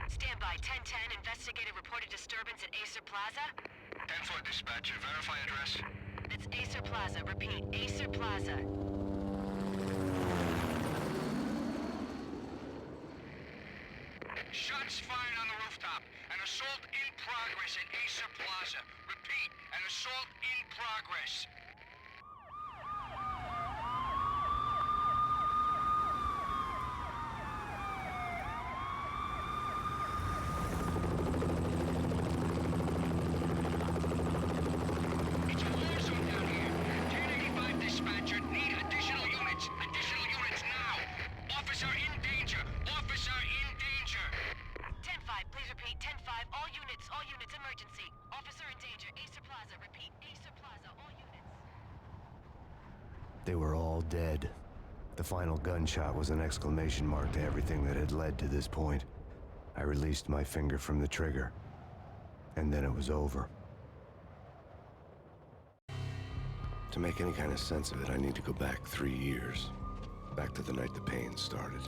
Stand by. 1010. Investigated reported disturbance at Acer Plaza. 10-4 dispatcher. Verify address. That's Acer Plaza. Repeat. Acer Plaza. Shots fired on the rooftop. An assault in progress at Acer Plaza. Repeat. An assault in progress. It's a war zone down here. 1085 dispatcher. Need additional units. Additional units now. Officer in danger. Officer in danger. 10-5. Please repeat. 10-5. All units, emergency. Officer in danger. Acer Plaza. Repeat. Acer Plaza. All units. They were all dead. The final gunshot was an exclamation mark to everything that had led to this point. I released my finger from the trigger, and then it was over. To make any kind of sense of it, I need to go back 3 years. Back to the night the Payne started.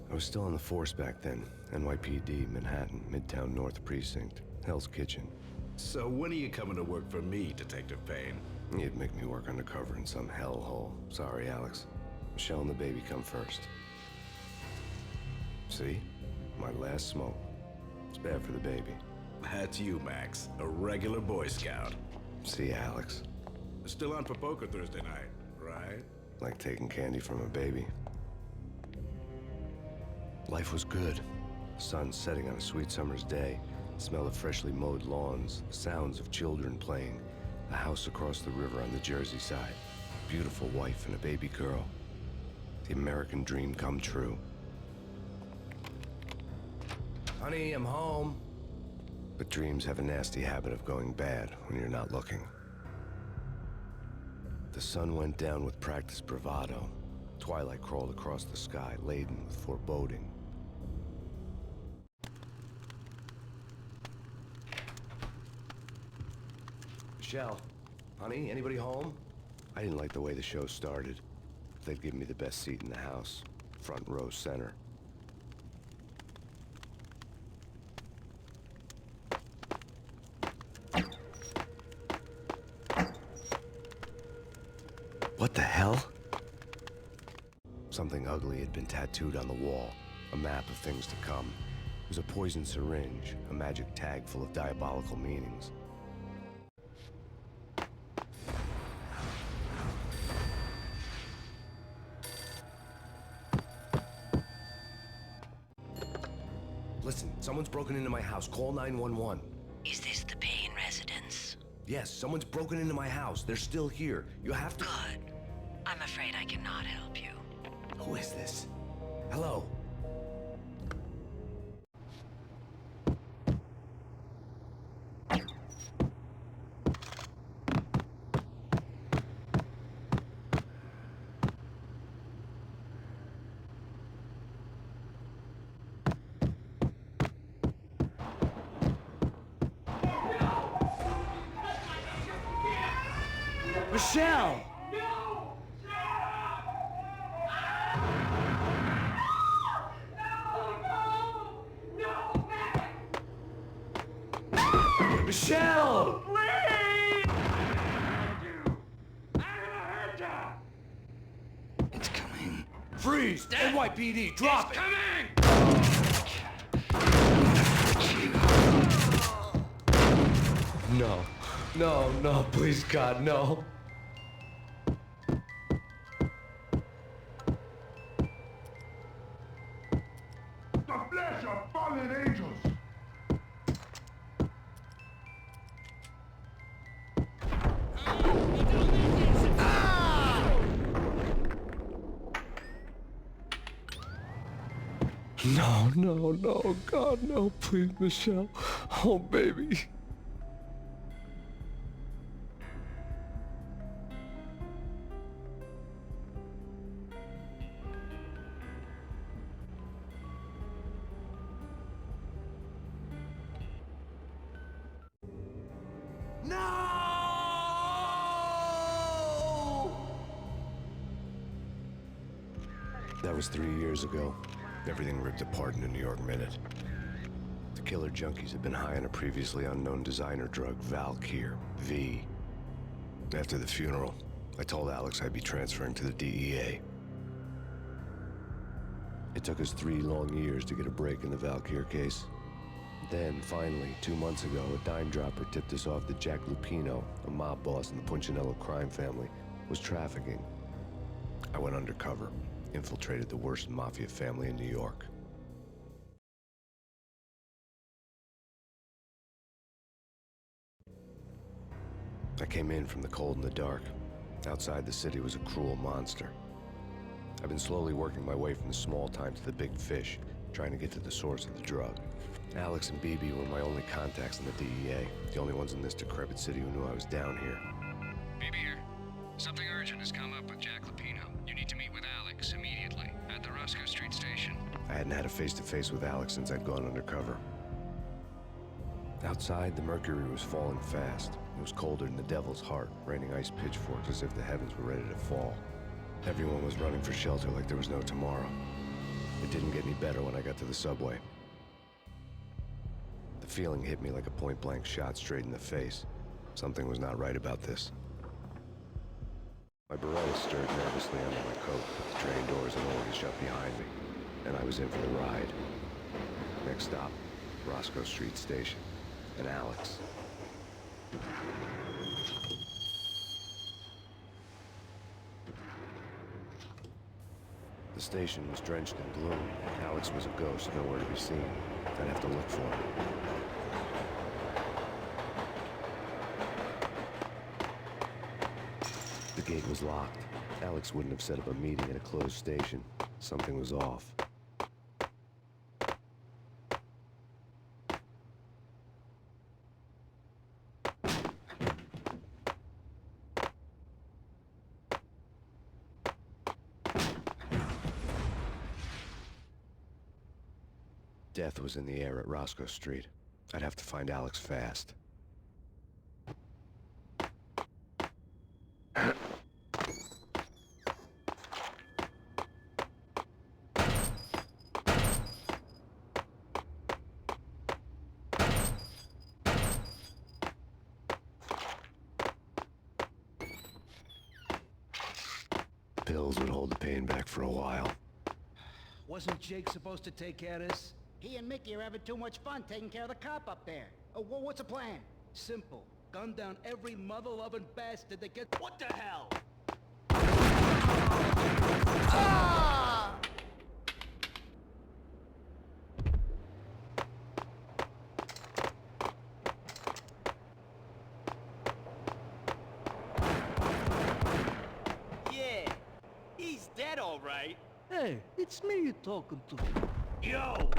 I was still on the force back then. NYPD, Manhattan, Midtown North Precinct, Hell's Kitchen. So when are you coming to work for me, Detective Payne? You'd make me work undercover in some hellhole. Sorry, Alex. Michelle and the baby come first. See? My last smoke. It's bad for the baby. That's you, Max. A regular Boy Scout. See, Alex. Still on for poker Thursday night, right? Like taking candy from a baby. Life was good. Sun setting on a sweet summer's day. Smell of freshly mowed lawns. The sounds of children playing. A house across the river on the Jersey side. Beautiful wife and a baby girl. The American dream come true. Honey, I'm home. But dreams have a nasty habit of going bad when you're not looking. The sun went down with practiced bravado. Twilight crawled across the sky, laden with foreboding. Michelle, honey, anybody home? I didn't like the way the show started. They'd given me the best seat in the house, front row center. What the hell? Something ugly had been tattooed on the wall, a map of things to come. It was a poison syringe, a magic tag full of diabolical meanings. Listen, someone's broken into my house. Call 911. Is this the Payne residence? Yes, someone's broken into my house. They're still here. You have to... Good. I'm afraid I cannot help you. Who is this? Hello? Michelle! No! Michelle! Please! I'm gonna hurt ya! It's coming. Freeze! NYPD, drop it! Coming! No. No, no, please, God, no. The flesh of fallen angels! No, no, no, God, no, please, Michelle. Oh, baby. No! That was 3 years ago. Everything ripped apart in a New York minute. The killer junkies had been high on a previously unknown designer drug, Valkyr, V. After the funeral, I told Alex I'd be transferring to the DEA. It took us 3 long years to get a break in the Valkyr case. Then, finally, 2 months ago, a dime dropper tipped us off that Jack Lupino, a mob boss in the Punchinello crime family, was trafficking. I went undercover, infiltrated the worst mafia family in New York. I came in from the cold and the dark. Outside the city was a cruel monster. I've been slowly working my way from the small time to the big fish, trying to get to the source of the drug. Alex and BB were my only contacts in the DEA, the only ones in this decrepit city who knew I was down here. BB here. Something urgent has come up with Jack Lupino. You need to meet with Alex immediately at the Roscoe Street station. I hadn't had a face-to-face with Alex since I'd gone undercover. Outside, the mercury was falling fast. It was colder than the devil's heart, raining ice pitchforks as if the heavens were ready to fall. Everyone was running for shelter like there was no tomorrow. It didn't get any better when I got to the subway. The feeling hit me like a point-blank shot straight in the face. Something was not right about this. My Beretta stirred nervously under my coat, but the train doors had already shut behind me, and I was in for the ride. Next stop, Roscoe Street Station, and Alex. The station was drenched in gloom. Alex was a ghost, nowhere to be seen. I'd have to look for him. The gate was locked. Alex wouldn't have set up a meeting at a closed station. Something was off. Death was in the air at Roscoe Street. I'd have to find Alex fast. Pills would hold the pain back for a while. Wasn't Jake supposed to take care of this? He and Mickey are having too much fun taking care of the cop up there. What's the plan? Simple. Gun down every mother-loving bastard that gets... What the hell? Ah! Yeah, he's dead all right. Hey, it's me you're talking to. Yo!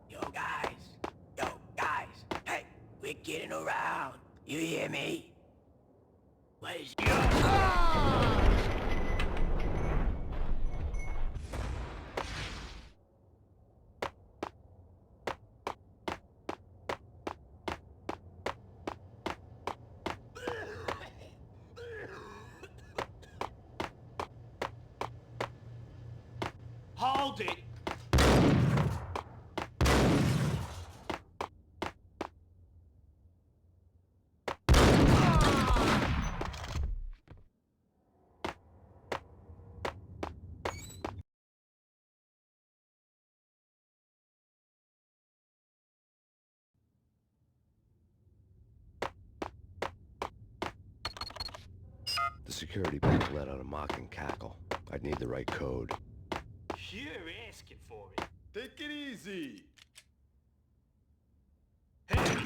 Yo guys, hey, we're getting around. You hear me? Let's go! Hold it! The security booth let out a mocking cackle. I'd need the right code. You're asking for it. Take it easy. Hey!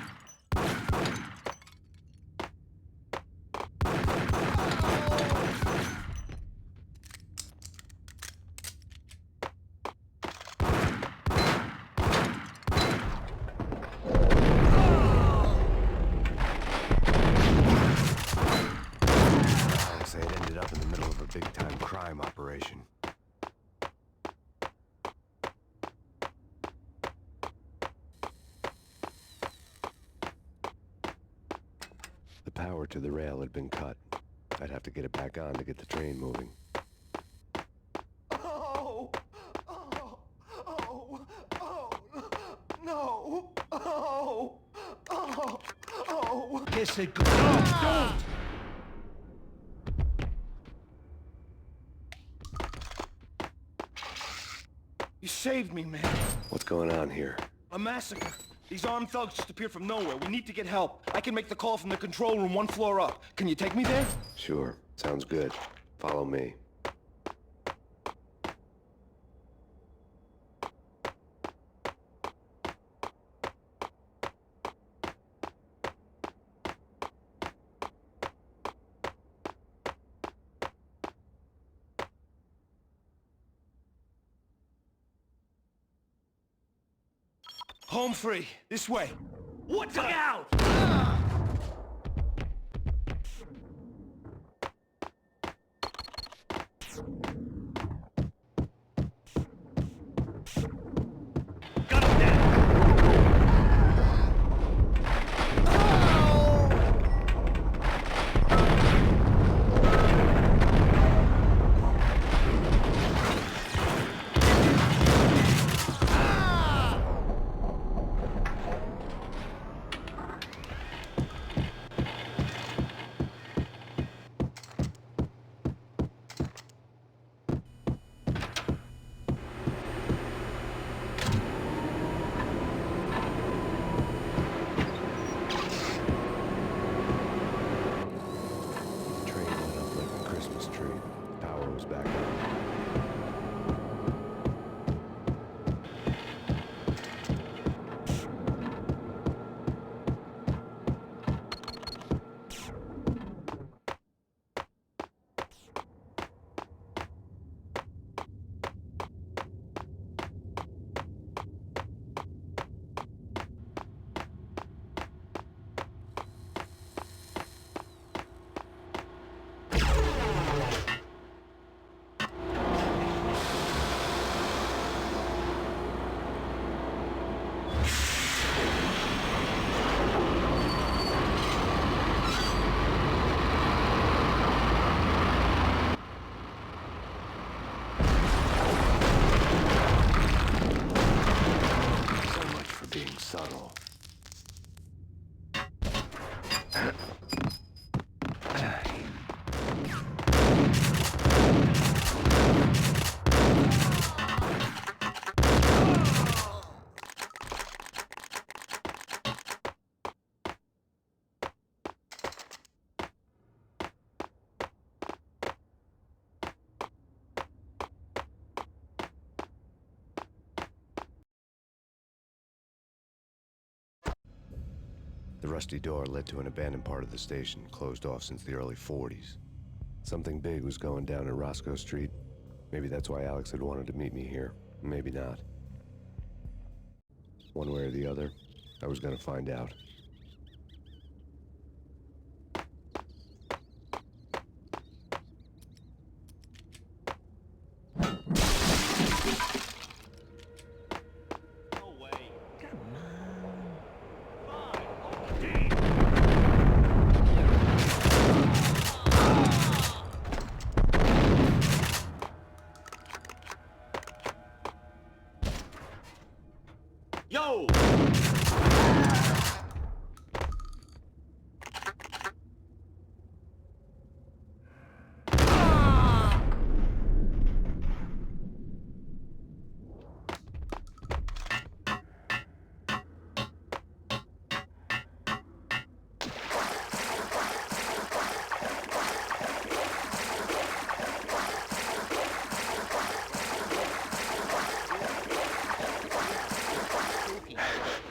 power to the rail had been cut. I'd have to get it back on to get the train moving. Oh! Oh! Oh! Oh! No! Oh! Oh! Oh! Kiss it. No, don't! You saved me, man. What's going on here? A massacre. These armed thugs just appeared from nowhere. We need to get help. I can make the call from the control room 1 floor up. Can you take me there? Sure, sounds good. Follow me. Home free. This way. What the? Look out! Got him down! The train lit up like a Christmas tree. Power was back on. So much for being subtle. The rusty door led to an abandoned part of the station, closed off since the early 40s. Something big was going down at Roscoe Street. Maybe that's why Alex had wanted to meet me here. Maybe not. One way or the other, I was gonna find out. No way. Come on. Yo!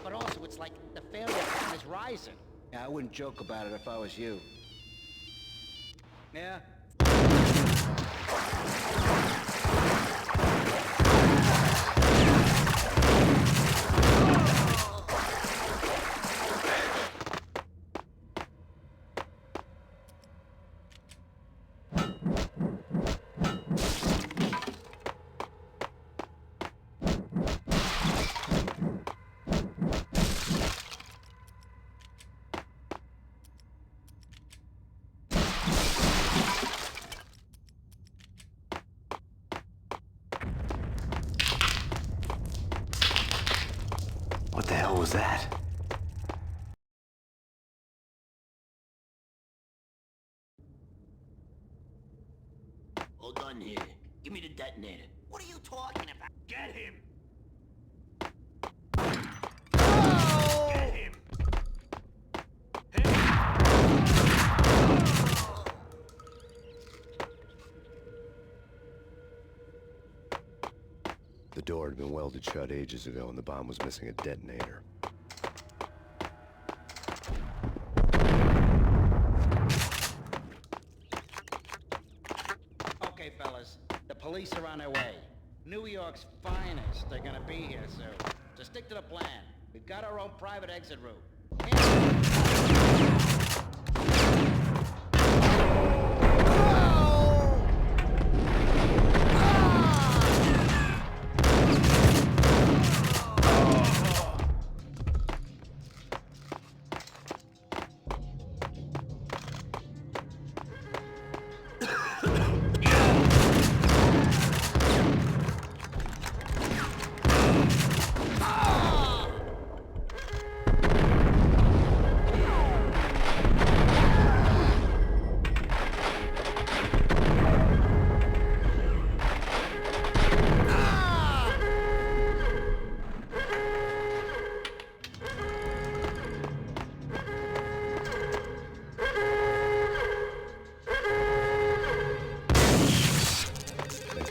But also, it's like the failure count is rising. Yeah, I wouldn't joke about it if I was you. Yeah? hell was that? Hold on here. Give me the detonator. What are you talking about? Get him! The door had been welded shut ages ago, and the bomb was missing a detonator. Okay, fellas. The police are on their way. New York's finest are gonna be here soon. So stick to the plan. We've got our own private exit route. Thank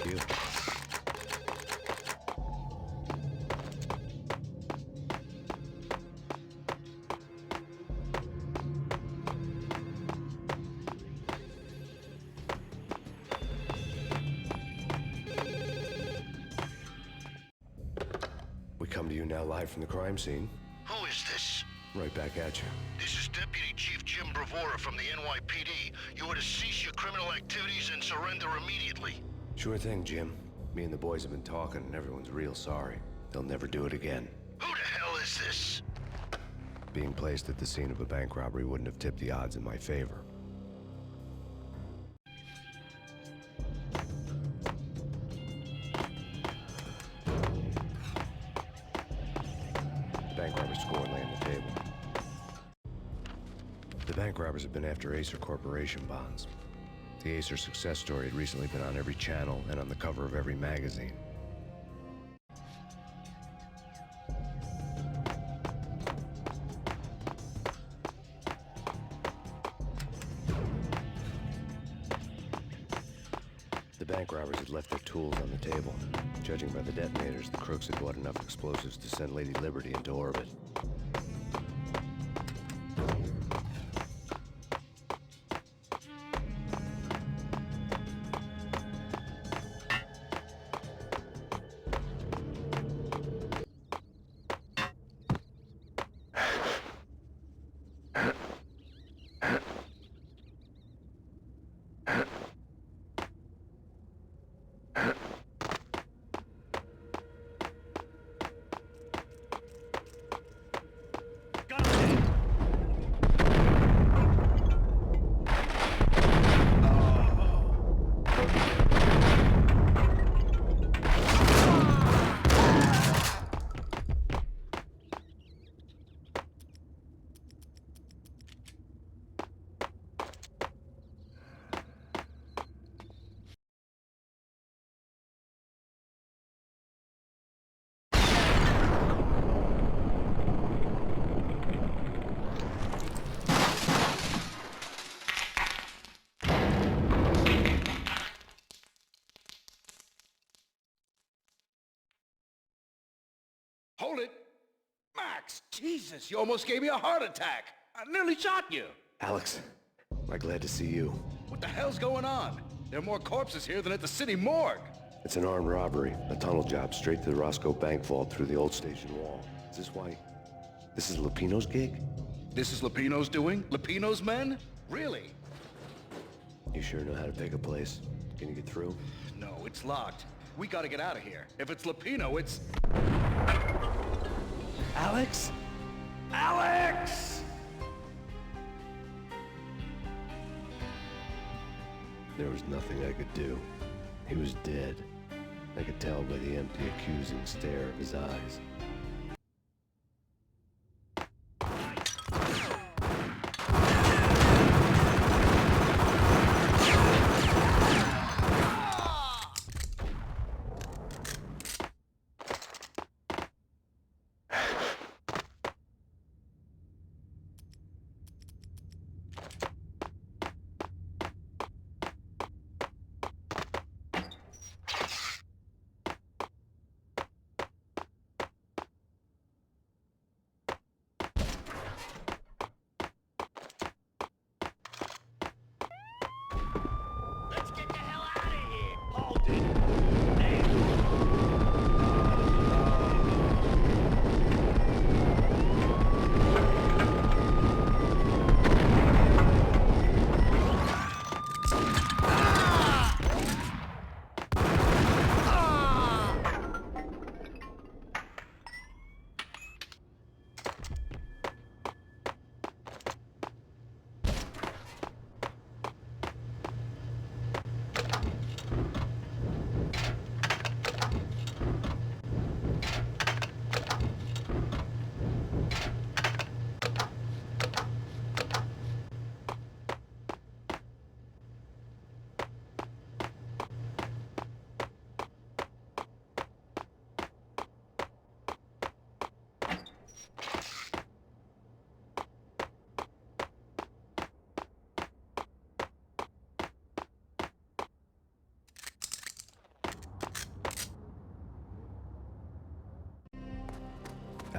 you. We come to you now live from the crime scene. Who is this? Right back at you. This is Deputy Chief Jim Bravura from the NYPD. You are to cease your criminal activities and surrender immediately. Sure thing, Jim. Me and the boys have been talking, and everyone's real sorry. They'll never do it again. Who the hell is this? Being placed at the scene of a bank robbery wouldn't have tipped the odds in my favor. Bank robbers score and lay on the table. The bank robbers have been after Acer Corporation bonds. The Acer success story had recently been on every channel and on the cover of every magazine. The bank robbers had left their tools on the table. Judging by the detonators, the crooks had bought enough explosives to send Lady Liberty into orbit. Hold it! Max! Jesus, you almost gave me a heart attack! I nearly shot you! Alex, am I glad to see you. What the hell's going on? There are more corpses here than at the city morgue! It's an armed robbery, a tunnel job straight to the Roscoe Bank vault through the old station wall. Is this why? This is Lupino's gig? This is Lupino's doing? Lupino's men? Really? You sure know how to pick a place. Can you get through? No, it's locked. We gotta get out of here. If it's Lupino, it's... Alex? Alex! There was nothing I could do. He was dead. I could tell by the empty, accusing stare of his eyes.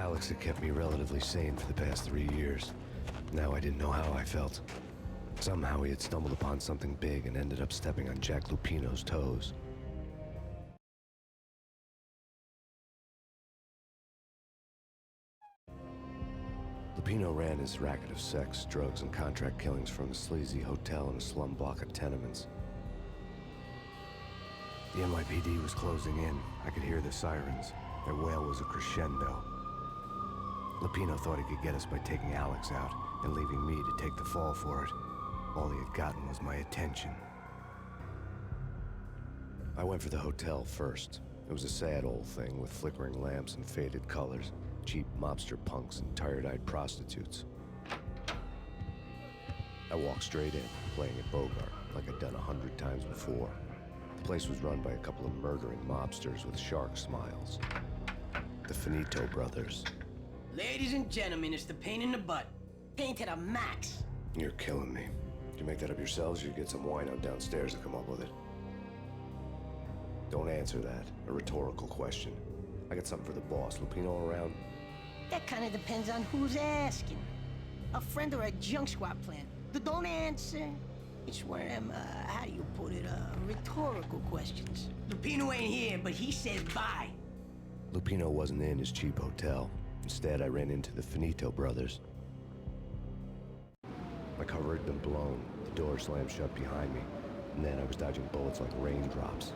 Alex had kept me relatively sane for the past 3 years. Now I didn't know how I felt. Somehow he had stumbled upon something big and ended up stepping on Jack Lupino's toes. Lupino ran his racket of sex, drugs, and contract killings from a sleazy hotel in a slum block of tenements. The NYPD was closing in. I could hear the sirens. Their wail was a crescendo. Lupino thought he could get us by taking Alex out and leaving me to take the fall for it. All he had gotten was my attention. I went for the hotel first. It was a sad old thing with flickering lamps and faded colors, cheap mobster punks and tired-eyed prostitutes. I walked straight in, playing at Bogart, like I'd done 100 times before. The place was run by a couple of murdering mobsters with shark smiles. The Finito brothers. Ladies and gentlemen, it's the Payne in the butt. Payne to the max. You're killing me. Did you make that up yourselves, or you get some wine out downstairs to come up with it? Don't answer that. A rhetorical question. I got something for the boss. Lupino around? That kind of depends on who's asking. A friend or a junk squad plan. Don't answer. It's one of them, how do you put it, rhetorical questions. Lupino ain't here, but he says bye. Lupino wasn't in his cheap hotel. Instead, I ran into the Finito brothers. My cover had been blown. The door slammed shut behind me. And then I was dodging bullets like raindrops.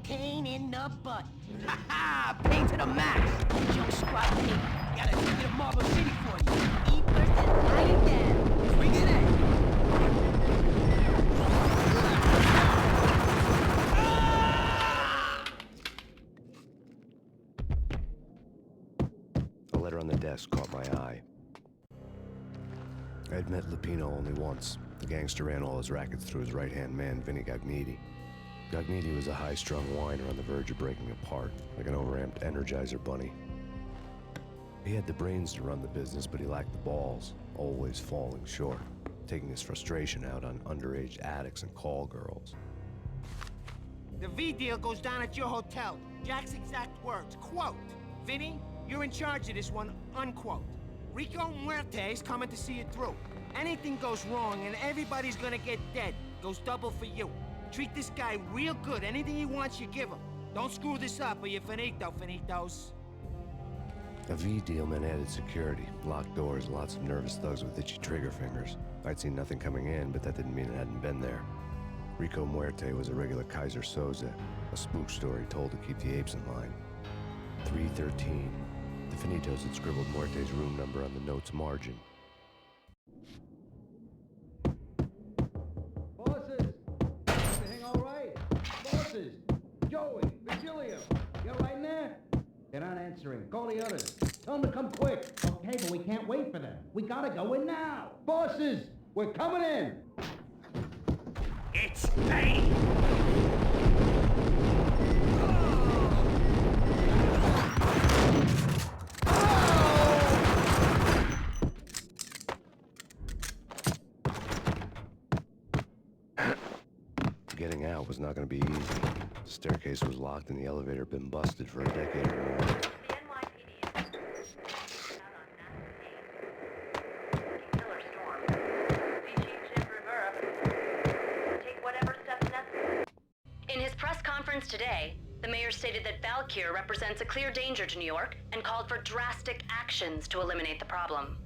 Payne in the butt. Ha ha! Payne to the max. Junk squad Payne. Gotta take it to Marble City for you. Eat first and lie it down. Swing it in. A letter on the desk caught my eye. I had met Lupino only once. The gangster ran all his rackets through his right-hand man, Vinny Gagniti. Gagniti was a high-strung whiner on the verge of breaking apart, like an overamped Energizer bunny. He had the brains to run the business, but he lacked the balls, always falling short, taking his frustration out on underage addicts and call girls. The V deal goes down at your hotel. Jack's exact words, quote, "Vinny, you're in charge of this one," unquote. Rico Muerte's coming to see it through. Anything goes wrong and everybody's gonna get dead. Goes double for you. Treat this guy real good. Anything he wants, you give him. Don't screw this up or you're finito, finitos. A V deal meant added security, locked doors, lots of nervous thugs with itchy trigger fingers. I'd seen nothing coming in, but that didn't mean it hadn't been there. Rico Muerte was a regular Kaiser Soze, a spook story told to keep the apes in line. 313. The Finitos had scribbled Muerte's room number on the note's margin. Bosses! Everything all right? Bosses! Joey! Virgilio! You right in there? They're not answering. Call the others. Tell them to come quick. Okay, but we can't wait for them. We gotta go in now. Bosses! We're coming in! It's Payne! Getting out was not going to be easy. The staircase was locked and the elevator had been busted for a decade or more. The NYPD is out on massive Payne. Killer storm. Chief Jim Rivera take whatever steps necessary. In his press conference today, the mayor stated that Valkyr represents a clear danger to New York and called for drastic actions to eliminate the problem.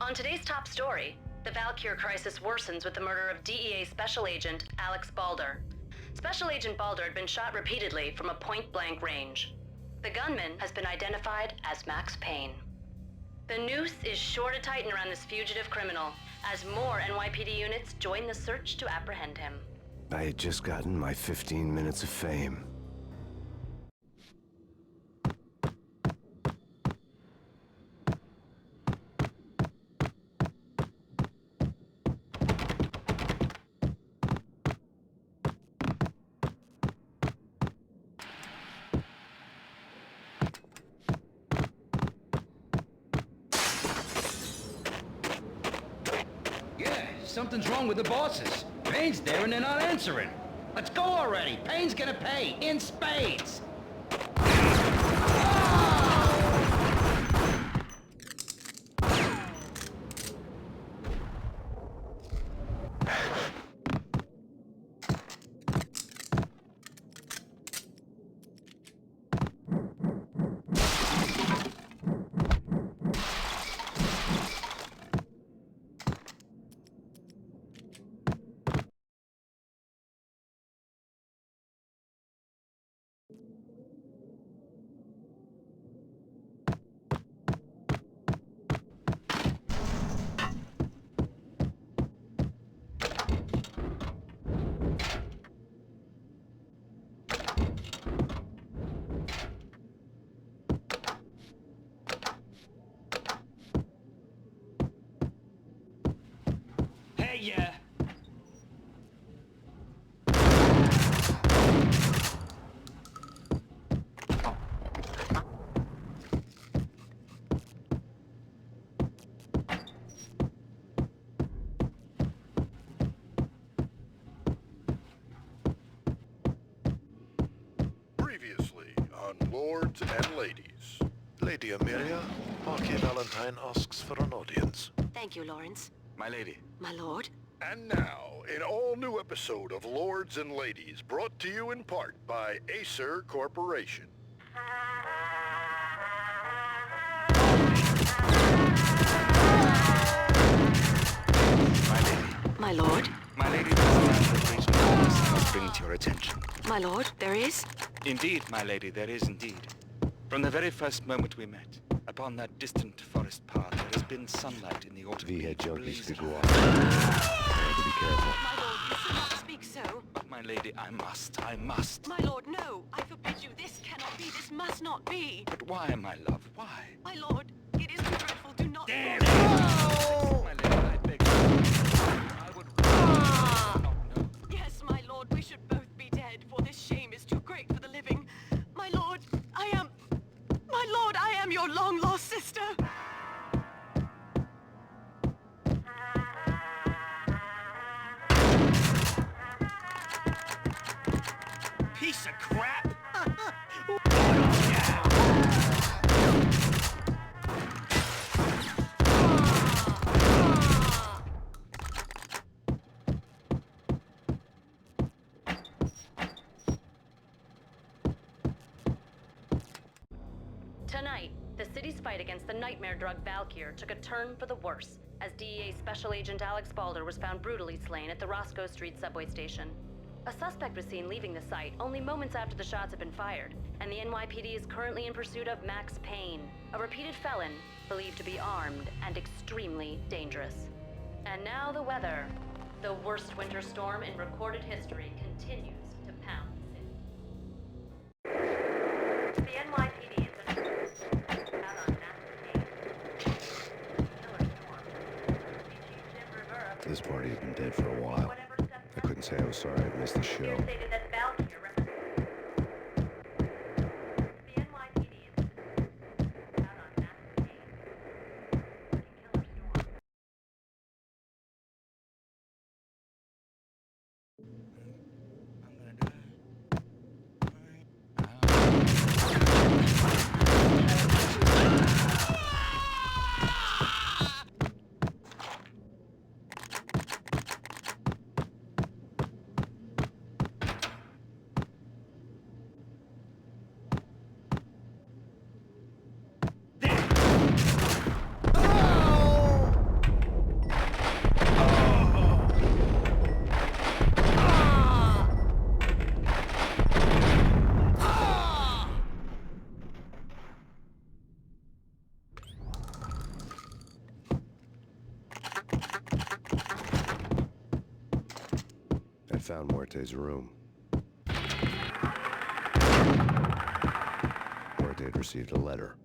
On today's top story, the Valkyr crisis worsens with the murder of DEA Special Agent Alex Balder. Special Agent Balder had been shot repeatedly from a point-blank range. The gunman has been identified as Max Payne. The noose is sure to tighten around this fugitive criminal as more NYPD units join the search to apprehend him. I had just gotten my 15 minutes of fame. Something's wrong with the bosses. Payne's there and they're not answering. Let's go already. Payne's gonna pay in spades. Ah! on lords and ladies. Lady Amelia, Marquis Valentine asks for an audience. Thank you, Lawrence. My lady. My lord? And now, an all-new episode of Lords and Ladies, brought to you in part by Acer Corporation. My lord? My lady, there's a matter of great importance I must bring to your attention. My lord, there is? Indeed, my lady, there is indeed. From the very first moment we met, upon that distant forest path, there has been sunlight in the autumn. V-head junkies could go off. I have to be careful. My lord, you should not speak so. But my lady, I must. My lord, no. I forbid you. This cannot be. This must not be. But why, my love, why? My lord, it is too dreadful. Do not... Damn it! Oh! My lady, I beg you. I would... Oh, no. Yes, my lord, we should both be dead, for this shame is too great for the living. My lord, I am your long-lost sister. Piece of crap! Tonight, the city's fight against the nightmare drug Valkyr took a turn for the worse, as DEA Special Agent Alex Balder was found brutally slain at the Roscoe Street subway station. A suspect was seen leaving the site only moments after the shots had been fired, and the NYPD is currently in pursuit of Max Payne, a repeated felon believed to be armed and extremely dangerous. And now the weather. The worst winter storm in recorded history continues to pound the city. The NYPD is out on Max Payne. Killer storm. Chief Rivera. This party had been dead for a while. I couldn't say I was sorry I'd missed the show. Stated that Valkyr represents the NYPD is out on Max Payne. Killer storm. I found Muerte's room. Muerte had received a letter.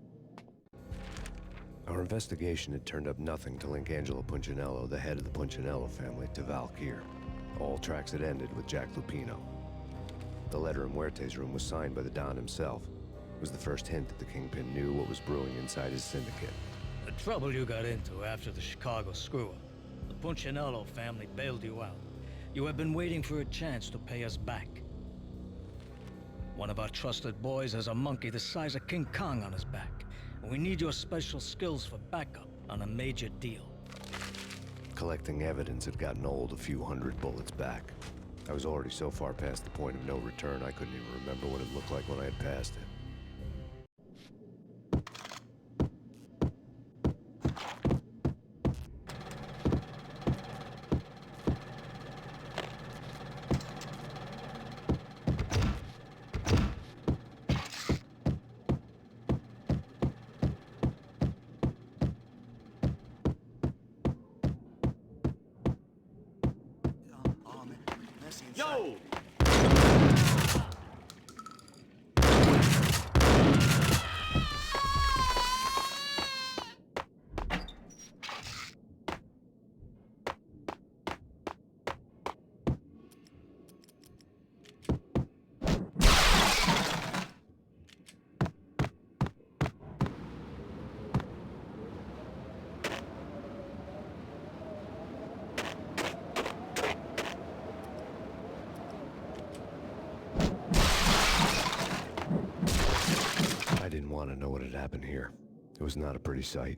Our investigation had turned up nothing to link Angelo Punchinello, the head of the Punchinello family, to Valkyr. All tracks had ended with Jack Lupino. The letter in Muerte's room was signed by the Don himself. It was the first hint that the Kingpin knew what was brewing inside his syndicate. The trouble you got into after the Chicago screw-up. The Punchinello family bailed you out. You have been waiting for a chance to pay us back. One of our trusted boys has a monkey the size of King Kong on his back. And we need your special skills for backup on a major deal. Collecting evidence had gotten old a few hundred bullets back. I was already so far past the point of no return, I couldn't even remember what it looked like when I had passed it. Yo! want to know what had happened here. It was not a pretty sight.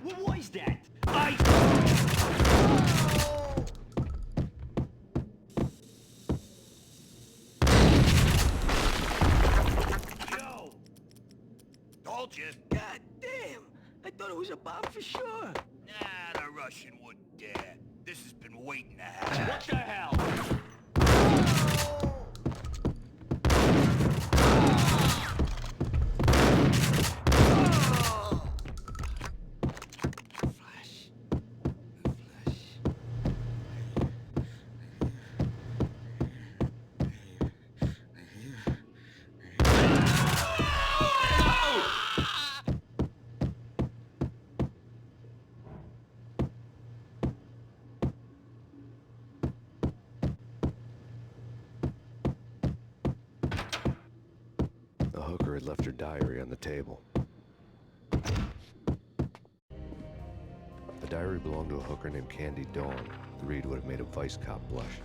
What was that? Yo! Told you. God damn! I thought it was a bomb for sure. Nah, the Russian wouldn't dare. This has been waiting to happen. What the hell? The hooker had left her diary on the table. The diary belonged to a hooker named Candy Dawn. The read would have made a vice cop blush.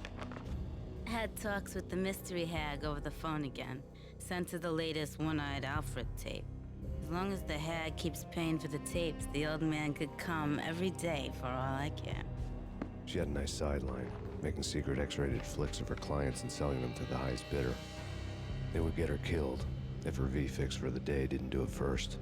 Had talks with the mystery hag over the phone again. Sent her the latest One-Eyed Alfred tape. As long as the hag keeps paying for the tapes, the old man could come every day for all I care. She had a nice sideline, making secret X-rated flicks of her clients and selling them to the highest bidder. They would get her killed if her V-fix for the day didn't do it first.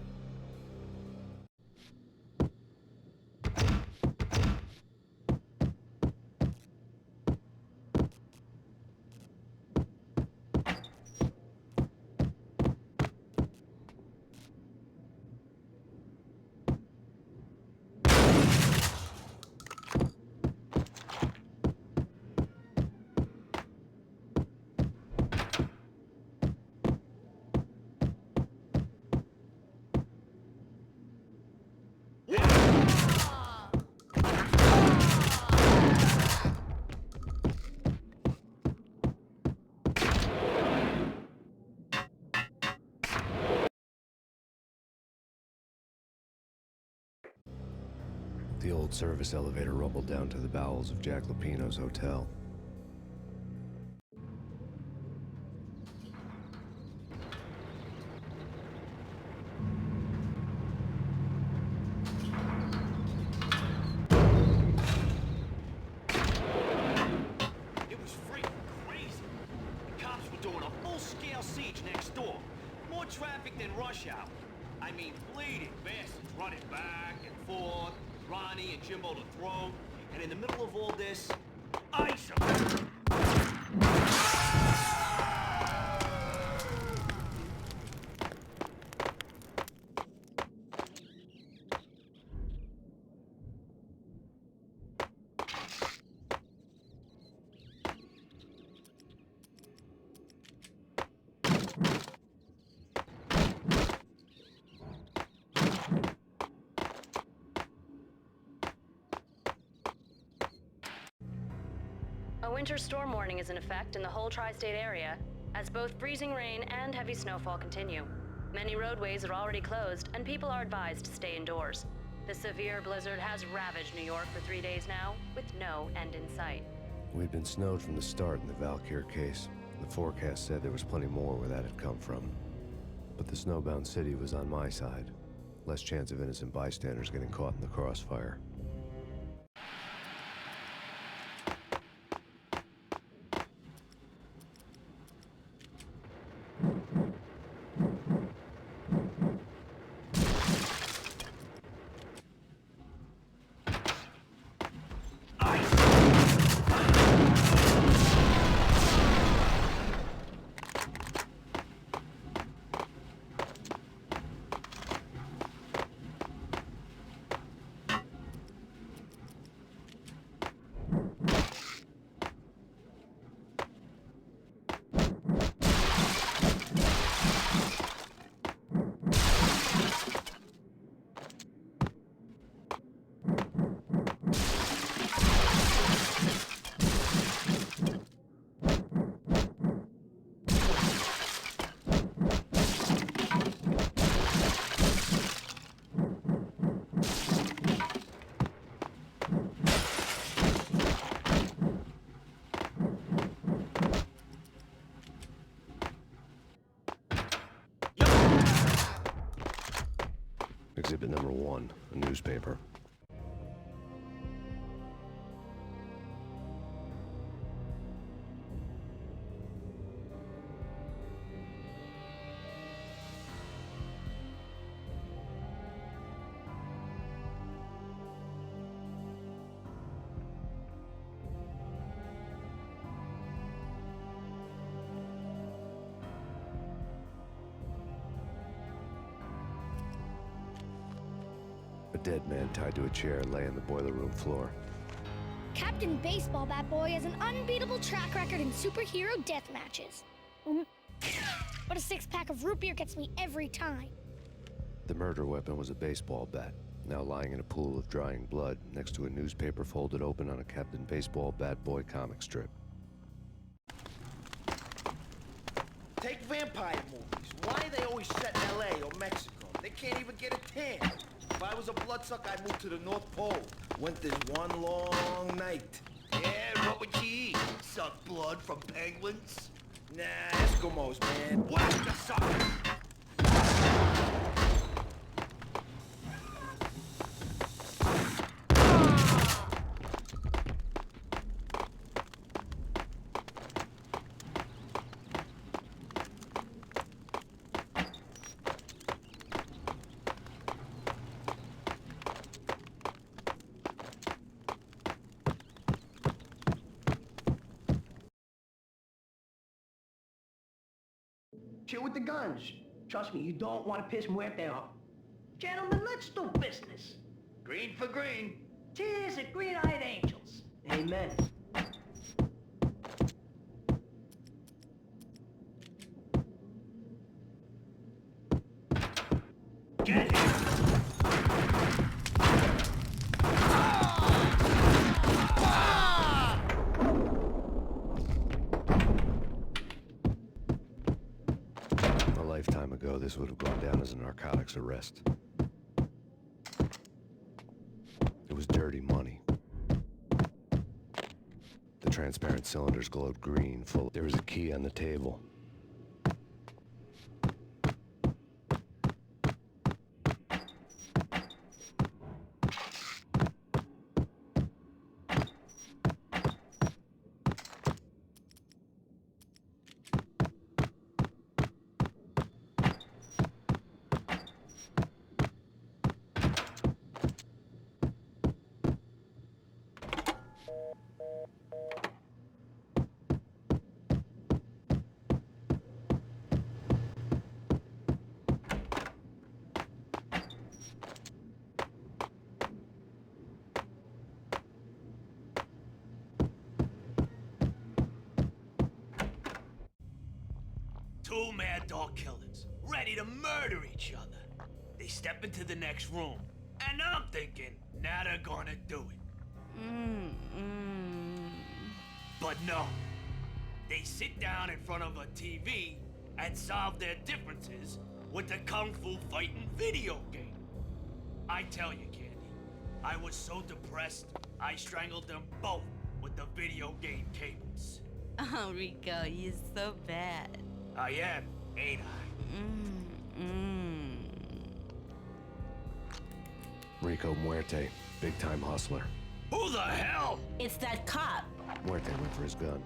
The old service elevator rumbled down to the bowels of Jack Lupino's hotel. It was freaking crazy. The cops were doing a full-scale siege next door. More traffic than rush hour. I mean, bleeding bastards running back and forth, Ronnie and Jimbo to throw, and in the middle of all this, ice 'em. A winter storm warning is in effect in the whole tri-state area, as both freezing rain and heavy snowfall continue. Many roadways are already closed, and people are advised to stay indoors. The severe blizzard has ravaged New York for 3 days now, with no end in sight. We'd been snowed from the start in the Valkyr case. The forecast said there was plenty more where that had come from. But the snowbound city was on my side. Less chance of innocent bystanders getting caught in the crossfire. Exhibit number 1, a newspaper. A dead man tied to a chair lay on the boiler room floor. Captain Baseball Bat Boy has an unbeatable track record in superhero death matches. But a six-pack of root beer gets me every time. The murder weapon was a baseball bat, now lying in a pool of drying blood next to a newspaper folded open on a Captain Baseball Bat Boy comic strip. Take vampire movies. Why are they always set in L.A. or Mexico? They can't even get a tan. If I was a bloodsucker, I'd move to the North Pole. Winter's one long night. Yeah, what would you eat? Suck blood from penguins? Nah, Eskimos, man. Whack the sucker! Chill with the guns. Trust me, you don't want to piss Muerte off. Gentlemen, let's do business. Green for green. Cheers at green-eyed angels. Amen. Get him! A lifetime ago, this would have gone down as a narcotics arrest. It was dirty money. The transparent cylinders glowed green, full. There was a key on the table. Two mad dog killers, ready to murder each other. They step into the next room, and I'm thinking, now they're gonna do it. But no. They sit down in front of a TV and solve their differences with the Kung Fu fighting video game. I tell you, Candy, I was so depressed, I strangled them both with the video game cables. Oh, Rico, you're so bad. I am, ain't I? Rico Muerte, big-time hustler. Who the hell? It's that cop. Muerte went for his gun.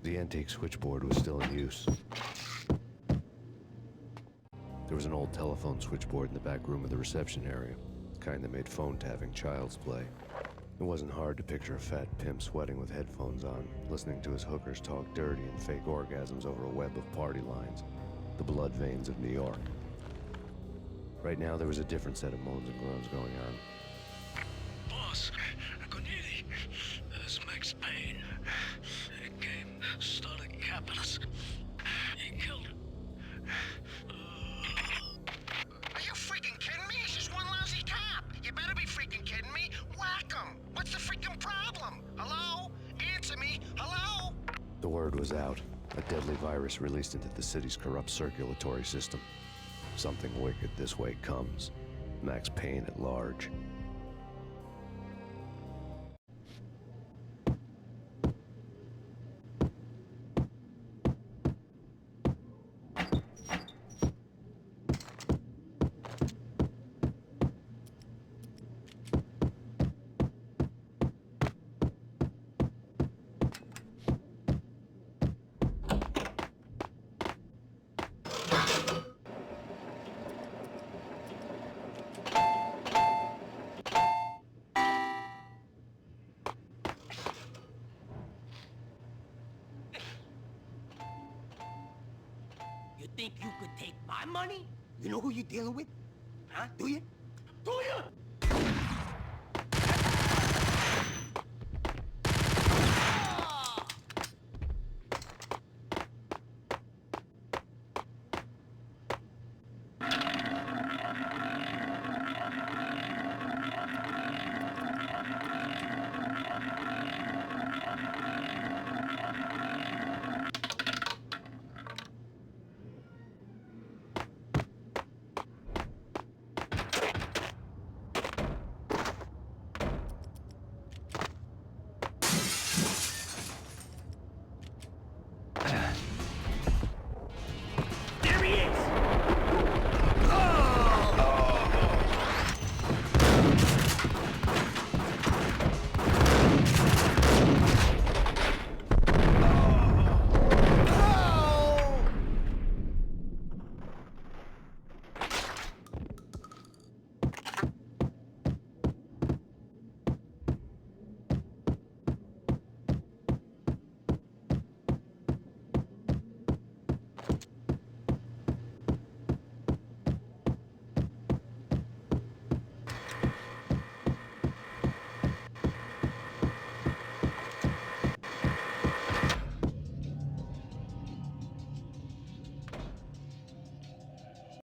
The antique switchboard was still in use. There was an old telephone switchboard in the back room of the reception area, the kind that made phone tapping child's play. It wasn't hard to picture a fat pimp sweating with headphones on, listening to his hookers talk dirty and fake orgasms over a web of party lines. The blood veins of New York. Right now, there was a different set of moans and groans going on. Boss, Gunidi, there's Max Payne. He came, started capping us. He killed him. Are you freaking kidding me? He's just one lousy cop. You better be freaking kidding me. Whack him. What's the freaking problem? Hello? Answer me. Hello? The word was out. A deadly virus released into the city's corrupt circulatory system. Something wicked this way comes. Max Payne at large. You think you could take my money? You know who you're dealing with? Huh? Do you?